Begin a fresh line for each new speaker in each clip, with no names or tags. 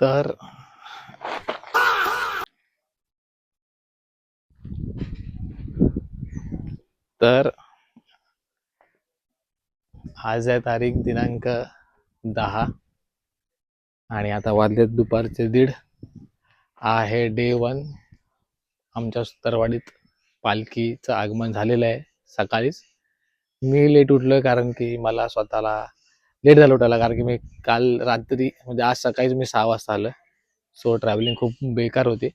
तर तर आज आहे तारीख दिनांक 10 आणि आता वाजलेत दुपारचे 1:30. आहे डे 1. आमच्या सुतारवाडीत पालखीचं आगमन झालेलं आहे सकाळीच. मी लेट उठलोय कारण की मला स्वतःला लेट झालं उठायला, कारण की मी काल रात्री म्हणजे आज सकाळीच मी 6 वाजता आलो. सो ट्रॅव्हलिंग खूप बेकार होती.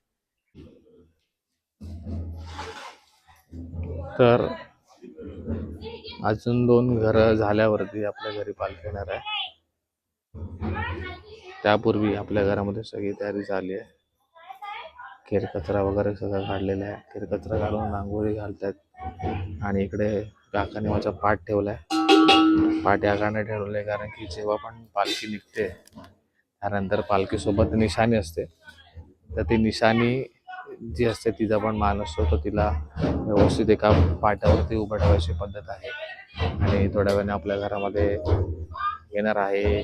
तर अजून 2 घरं झाल्यावरती आपल्या घरी पालखी येणार आहे. त्यापूर्वी आपल्या घरामध्ये सगळी तयारी झाली आहे. केरकचरा वगैरे सगळं काढलेला आहे. केरकचरा काढून रांगोळी घालतात आणि इकडे काकाने माझा पाट ठेवलाय. पाट या कारणे ठेवले कारण की जेव्हा पण पालखी निघते त्यानंतर पालखीसोबत निशाणी असते, तर ती निशाणी जी असते तिचा पण मान असतो, तो तिला व्यवस्थित एका पाटावरती उभं ठेवायची पद्धत आहे. आणि थोड्या वेळाने आपल्या घरामध्ये येणार आहे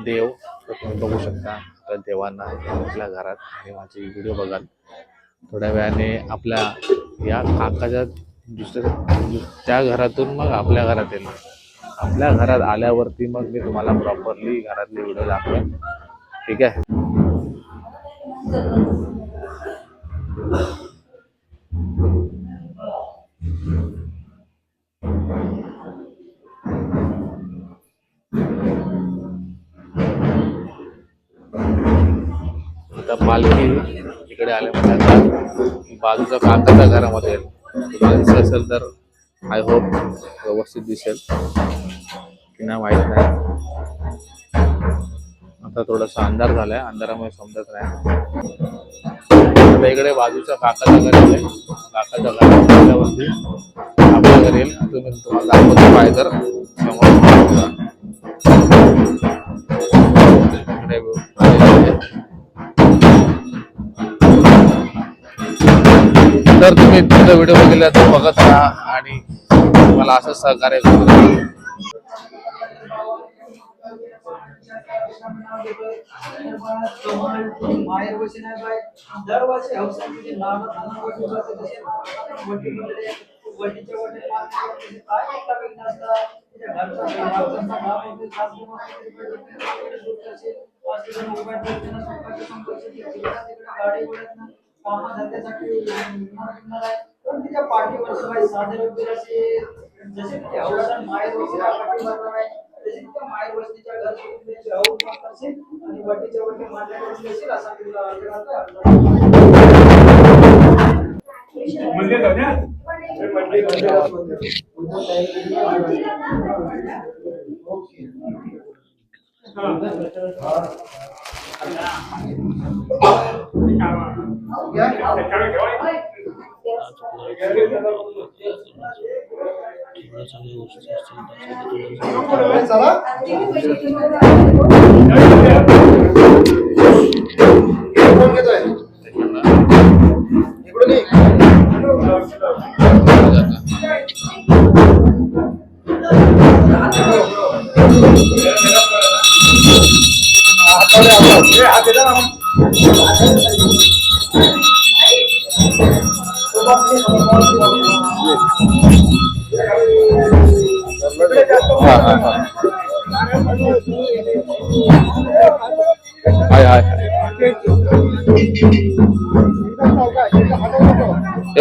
देव. तर तुम्ही बघू शकता तर देवांना आपल्या घरात आणि माझी व्हिडिओ बघाल. थोड्या वेळाने आपल्या या काकाच्या त्या घरातून मग आपल्या घरात येईल. आपल्या घरात आल्यावरती मग मी तुम्हाला प्रॉपरली घरातली व्हिडिओ दाखवेन. ठीक आहे. आता पालखी इकडे आल्यामध्ये आता बाजूच्या काकाच्या घरामध्ये येईल. तुम्हाला दिसत असेल तर आय होप व्यवस्थित दिसेल की नाही माहीत नाही. आता थोडासा अंधार झालाय, अंधारामुळे समजत नाही. आता इकडे बाजूच्या काकाच्या घरी आहे. काकाच्या घरात आल्यावरती आपल्या घरी येईल. तुम्हाला दाखवतो पाहिजे तर तर तुम्ही तुमचा व्हिडिओ बघितला तर बघत राहा आणि मला असं सहकार्य करा.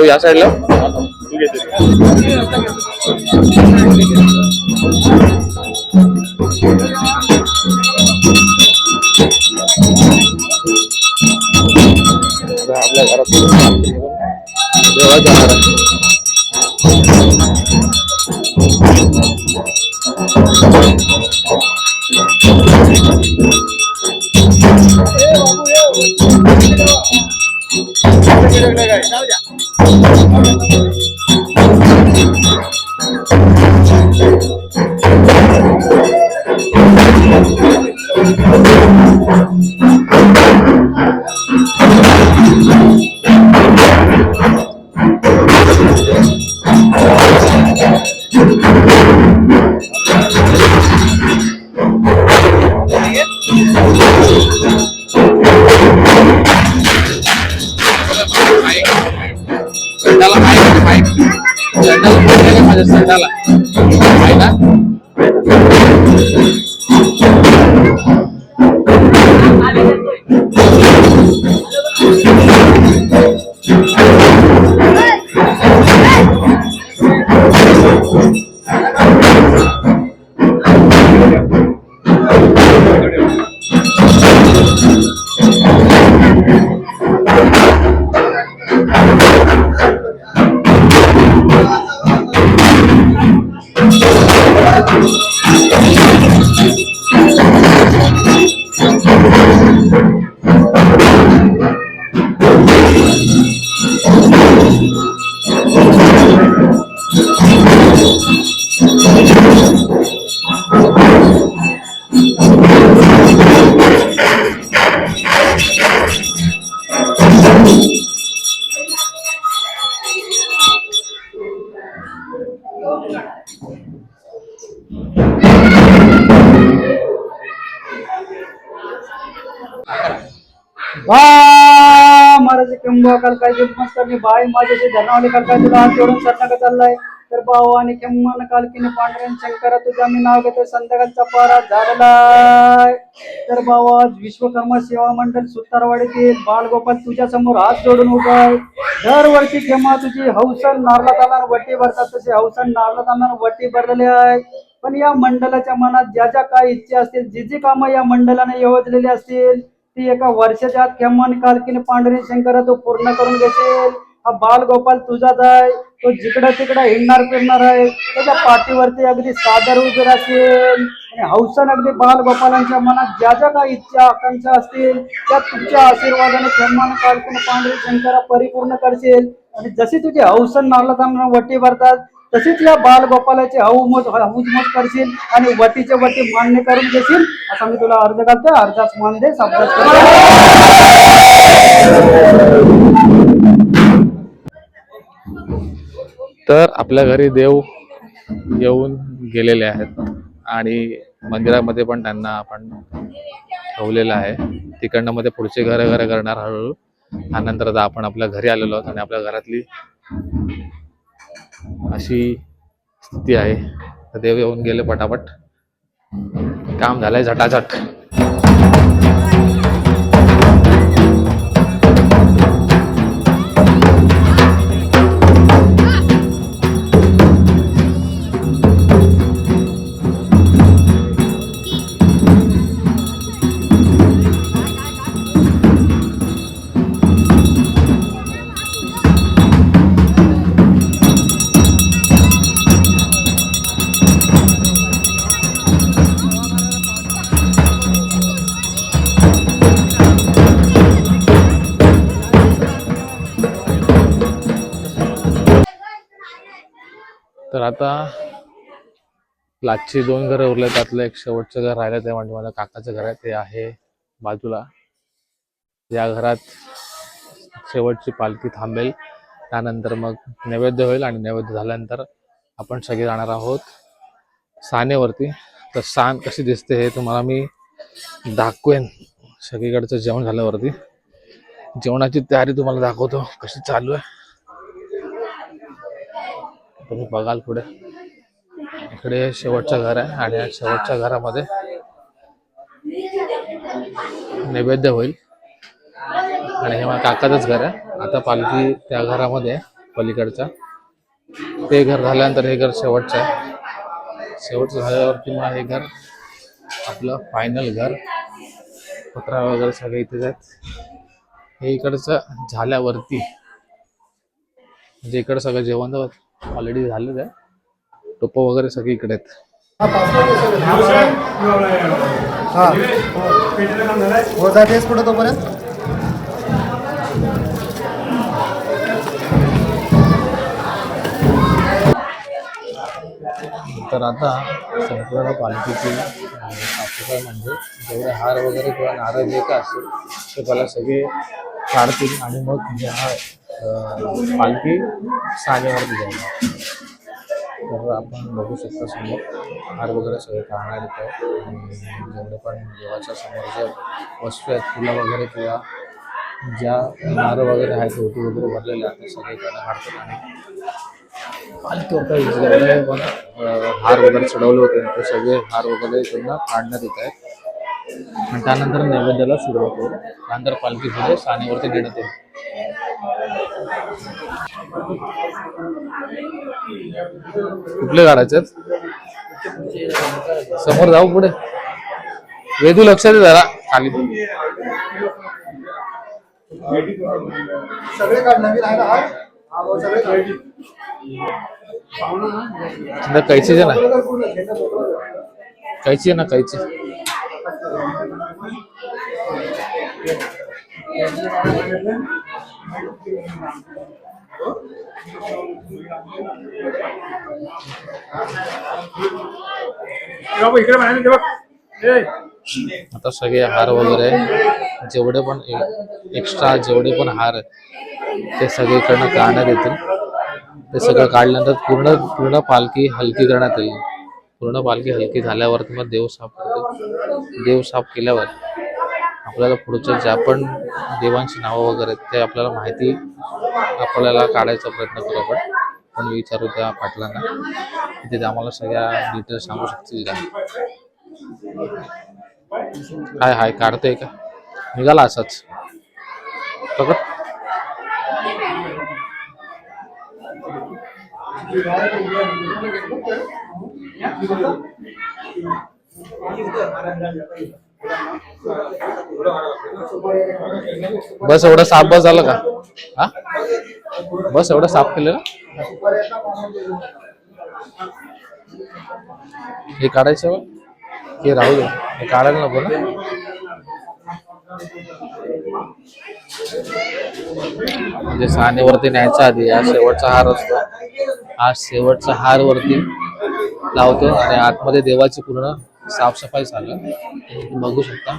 या साईडला आपल्या घरात देवा जाणार आहे. संडाला आहे ना.
महाराज किंवा काल काय मस्त मी बाय माझ्याशी धरणावाले काल काय तुला हात जोडून सरनाका चाललाय तर भाऊ आणि किंमन कालकीने पांढऱ्यान शंकरा तुझा मी नाव घेतोय संध्याकाळचा पारा झालेलाय. तर भाऊ आज विश्वकर्मा सेवा मंडळ सुतारवाडीतील बालगोपाल तुझ्या समोर हात जोडून उभा आहे. दरवर्षी केव्हा तुझी हौसन नारला तांना वटी भरतात तसे हौसन नारला तांना वटी भरलेले आहे. पण या मंडळाच्या मनात ज्या ज्या काय इच्छा असतील जी जी कामं या मंडळाने योजलेली असतील ती एका वर्षाच्या आत केव्हा कालकीने पांढरी शंकरा तो पूर्ण करून घेशील. हा बालगोपाल तुझाच आहे. तो जिकडं तिकडं हिंडणार फिरणार आहे. त्याच्या पाठीवरती अगदी सादर उभे असेल आणि हौसन अगदी बालगोपालांच्या मनात ज्या ज्या काही इच्छा आकांक्षा असतील त्या तुमच्या आशीर्वादाने केव्हा कालकीने पांढरी शंकरा परिपूर्ण करशील. आणि जशी तुझी हौसन नारळांना वटी भरतात तशीच या बालगोपालाची हौसमौज करशील आणि वटीचे वटी मान्य करून घेशील असा मी तुला अर्ज करतोय. अर्जाच मान दे
तर आपल्या घरी देव येऊन गेलेले आहेत आणि मंदिरामध्ये पण त्यांना आपण ठेवलेलं आहे. तिकडनं मध्ये पुढचे घर करणार हळूहळू. त्यानंतर आता आपण आपल्या घरी आलेलो आहोत आणि आपल्या घरातली अशी स्थिती आहे. देव येऊन गेले पटापट. काम झालंय झटाझट. तर आता लाचची 2 घरं उरले. त्यातलं एक शेवटचं घर राहिलं ते म्हणजे माझ्या काकाचं घर आहे. ते आहे बाजूला. या घरात शेवटची पालखी थांबेल. त्यानंतर मग नैवेद्य होईल आणि नैवेद्य झाल्यानंतर आपण सगळे जाणार आहोत सानेवरती. तर सान कशी दिसते हे तुम्हाला मी दाखवेन सगळीकडचं जेवण झाल्यावरती. जेवणाची तयारी तुम्हाला दाखवतो कशी चालू आहे. तुम्ही बघाल पुढे. इकडे शेवटचं घर आहे आणि या शेवटच्या घरामध्ये नैवेद्य होईल आणि हे माझ्या काकाचंच घर आहे. आता पालखी त्या घरामध्ये पलीकडच्या. ते घर झाल्यानंतर हे घर शेवटचं आहे. शेवटचं झाल्यावरती मग हे घर आपलं फायनल घर. पत्रा वगैरे सगळे इथेच आहेत. हे इकडचं झाल्यावरती म्हणजे इकडं सगळं जेवण ऑलरेडी झालेलं आहे. टोप वगैरे सगळे इकडे आहेत.
पुढे तोपर्यंत
तर आता संपूर्ण पालखीची साफसफाई म्हणजे जेवढे हार वगैरे किंवा नारळ जे काय असेल ते पहिला सगळे काढतील आणि मग पालखी सानेवरती जाईल. तर आपण बघू शकता समोर हार वगैरे सगळे काढणार येतं आणि जेवढे पण देवाच्या समोर जे वस्तू आहेत फुलं वगैरे किंवा ज्या नारळ वगैरे आहेत ओटी वगैरे भरलेल्या आहेत ते सगळे काढतात आणि पालखीवर काही यूज केलेलं आहे पण हार वगैरे चढवले होते ते सगळे हार वगैरे त्यांना काढण्यात येत आहेत आणि त्यानंतर नैवेद्याला सुरुवात होईल. त्यानंतर पालखी पुढे सानेवरती नेण्यात येईल. कुठले काढायचे आहेत? समोर जाऊ पुढे. वेदू लक्षात जरा खाली.
सगळे काढ नवीन आहे ना हार? सगळे काढ.
कैची आहे ना, कैची आहे ना, कैची. आता सगळे हार वगैरे जेवढे पण एक्स्ट्रा जेवढे पण हार ते सगळीकडनं काढण्यात येतील. ते सगळं काढल्यानंतर पूर्ण पूर्ण पालखी हलकी करण्यात येईल. पूर्ण पालखी हलकी झाल्यावरती मग देव साफ करते. देव साफ केल्यावर आपल्याला पुढच्या ज्या पण देवांची नावं वगैरे ते आपल्याला माहिती आपल्याला काढायचा प्रयत्न करू आपण. पण विचारू त्या पाटलांना की ते आम्हाला सगळ्या डिटेल्स सांगू शकतील का. हाय हाय काढतोय का? निघाला असाच पकड. बस एवढं साफ बस झालं का? हा बस एवढं साफ केलं ना. हे काढायचं हे राहू दे. हे काढायला नको ना. म्हणजे सानेवरती न्यायचा आधी हा शेवटचा हार असतो. हा शेवटचा हार वरती लावतो आणि आतमध्ये देवाची पूर्ण साफसफाई झालं तुम्ही बघू शकता.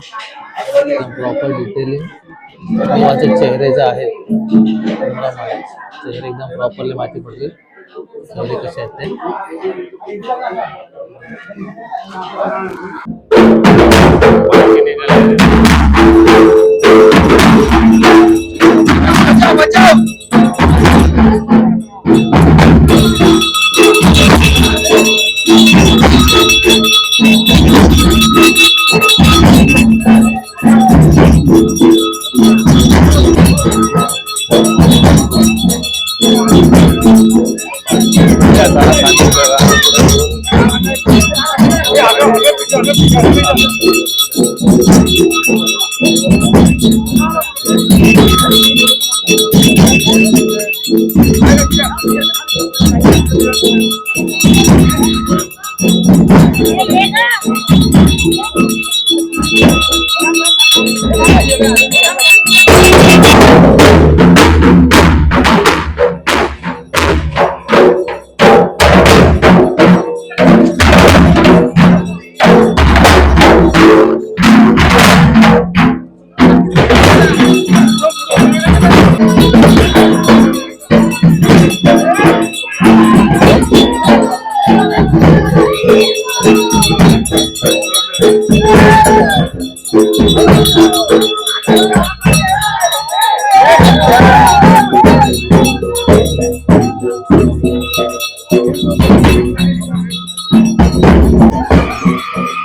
एकदम प्रॉपर डिटेलिंग देवाचे चेहरे जे आहेत चेहरे एकदम प्रॉपरली माहिती पडतील चेहरे कसे आहेत ते.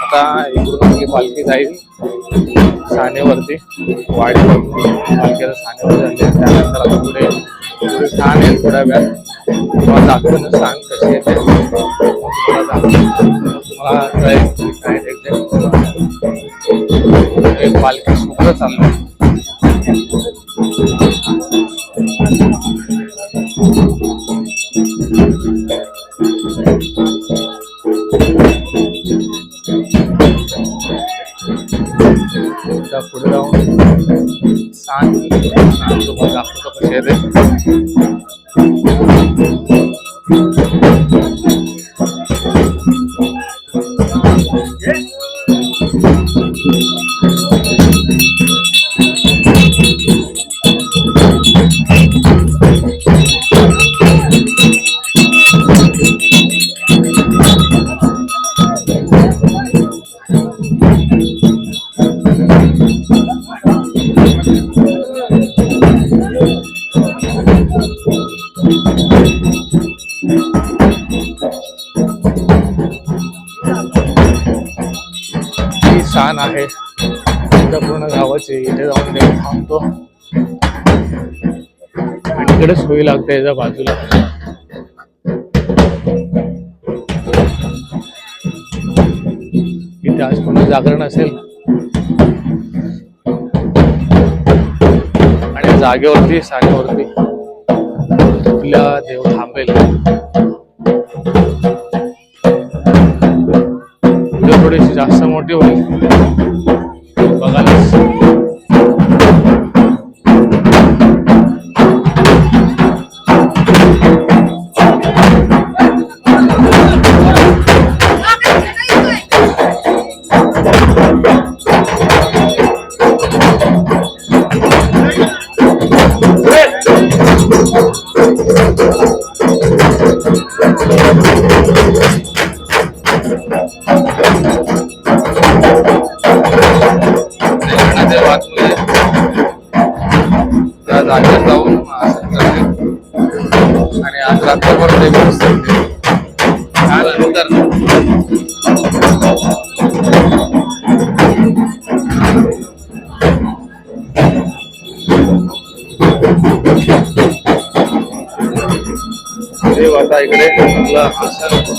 आता इकडून पालखी जाईल सानेवरती वाडी पालखीला सानेवर झाली. त्यानंतर आता पुढे पुढे छान आहे. थोड्या वेळात तुम्हाला दाखवून सांग कशी येते तुम्हाला पालखी सुद्धा चाललं. पुढे जाऊन सांग तुम्हाला दाखवतो कसे येते. पण आहे इथं पूर्ण गावाची, इथे जाऊन देव थांबतो आणि इकडेच होई लागते याच्या बाजूला. इथे आज पूर्ण जागरण असेल आणि जागेवरती सानेवरती आपल्या देव थांबेल. व्हिडिओ थोडीशी जास्त मोठी होईल बघायलाच. त्या जागेवर जाऊन आणि आज रात्रभर त्यानंतर देव आता इकडे आपला आसन त्यानंतर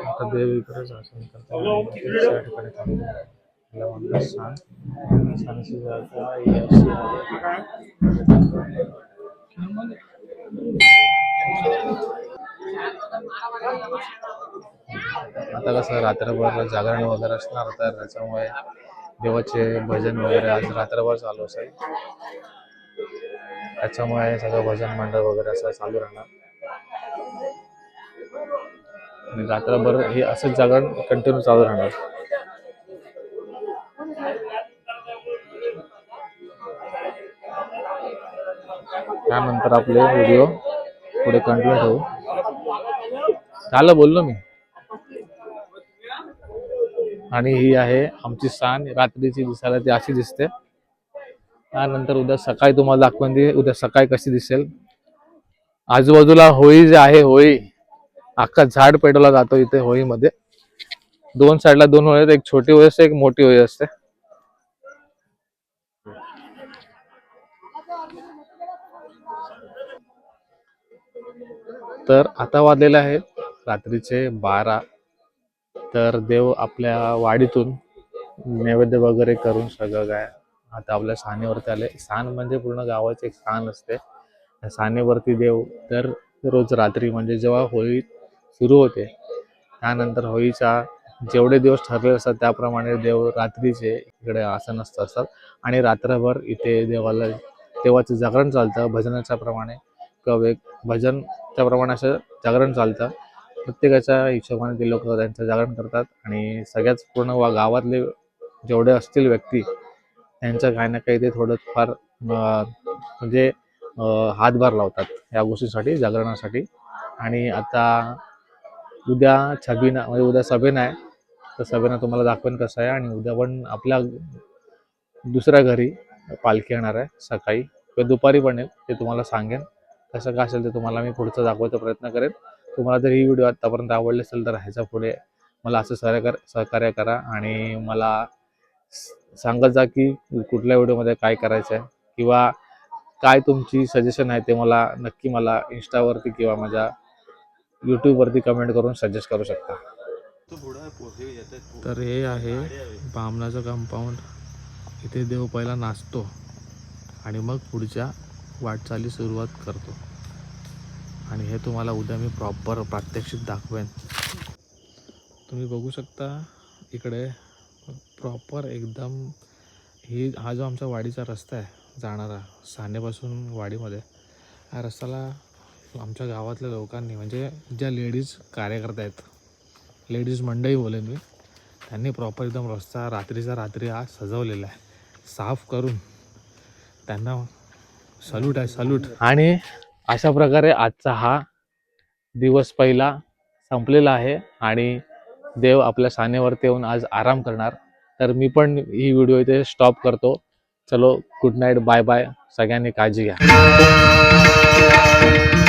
आता देव इकडेच आसन करतात. ठिकाणी थांबतो स्थान स्थानाची जागा ही अशी आहे. आता कसं रात्रभर जागरण वगैरे असणार तर त्याच्यामुळे देवाचे भजन वगैरे आज रात्रभर चालू असेल. त्याच्यामुळे सगळं भजन मंडळ वगैरे असं चालू राहणार आणि रात्रभर हे असंच जागरण कंटिन्यू चालू राहणार. त्यानंतर आपले व्हिडिओ पुढे कंटिन्यू ठेवू. झालं बोललो मी. आणि ही आहे आमची स्थान. रात्रीची दिसायला ती अशी दिसते. त्यानंतर उद्या सकाळी तुम्हाला दाखवून दे उद्या सकाळी कशी दिसेल. आजूबाजूला होळी जे आहे, होळी अख्खा झाड पेटवला जातो इथे होळीमध्ये. दोन साईडला दोन होळी आहेत, एक छोटी होळी असते, एक मोठी होळी असते. तर आता वाजलेले आहेत रात्रीचे 12. तर देव आपल्या वाडीतून नैवेद्य वगैरे करून सगळं काय आता आपल्या सानेवरती आले. सान म्हणजे पूर्ण गावाचे एक सान असते. त्या सानेवरती देव तर रोज रात्री म्हणजे जेव्हा होळी सुरू होते त्यानंतर होळीच्या जेवढे दिवस ठरलेले असतात त्याप्रमाणे देव रात्रीचे इकडे आसन असतात आणि रात्रभर इथे देवाचं जागरण चालतं. भजनाच्या प्रमाणे किंवा एक भजनच्या प्रमाणे असं जागरण चालतं. प्रत्येकाच्या हिशोबाने ते लोक त्यांचं जागरण करतात आणि सगळ्याच पूर्ण गावातले जेवढे असतील व्यक्ती त्यांचं काही ना काही ते थोडंफार म्हणजे हातभार लावतात या गोष्टीसाठी, जागरणासाठी. आणि आता उद्या छबिना म्हणजे उद्या सभेना आहे. तर सभेना तुम्हाला दाखवेन कसं आहे. आणि उद्या पण आपल्या दुसऱ्या घरी पालखी येणार आहे सकाळी किंवा दुपारी पण येईल. ते तुम्हाला सांगेन. कसं काय असेल ते तुम्हाला मी पुढचं दाखवायचा प्रयत्न करेन. तुम्हाला जर ही व्हिडिओ आतापर्यंत आवडली असेल तर ह्याच्या पुढे मला असं सहकार्य करा आणि मला सांगत जा की कुठल्या व्हिडिओमध्ये काय करायचं आहे किंवा काय तुमची सजेशन आहे ते नक्की मला इंस्टावरती किंवा माझ्या यूट्यूबवरती कमेंट करून सजेस्ट करू शकता. तर हे आहे बामणाचं कंपाऊंड. इथे देव पहिला नाचतो आणि मग पुढच्या वाटचाली सुरुवात करतो. आणि हे तुम्हाला उद्या मी प्रॉपर प्रात्यक्षिक दाखवेन. तुम्ही बघू शकता इकडे प्रॉपर एकदम हा जो आमच्या वाडीचा रस्ता आहे जाणारा सानेपासून वाडीमध्ये, ह्या रस्त्याला आमच्या गावातल्या लोकांनी म्हणजे ज्या लेडीज कार्यकर्त्या आहेत, लेडीज मंडळी बोलेन मी, त्यांनी प्रॉपर एकदम रस्ता रात्रीचा रात्री हा सजवलेला आहे साफ करून. त्यांना सल्यूट आहे, सल्यूट. आणि अशा प्रकारे आजचा हा दिवस पहिला संपलेला आहे आणि देव आपल्या सानेवरती येऊन आज आराम करणार. तर मी पण ही व्हिडिओ इथे स्टॉप करतो. चलो गुड नाईट, बाय बाय. सगळ्यांनी काळजी घ्या.
देवा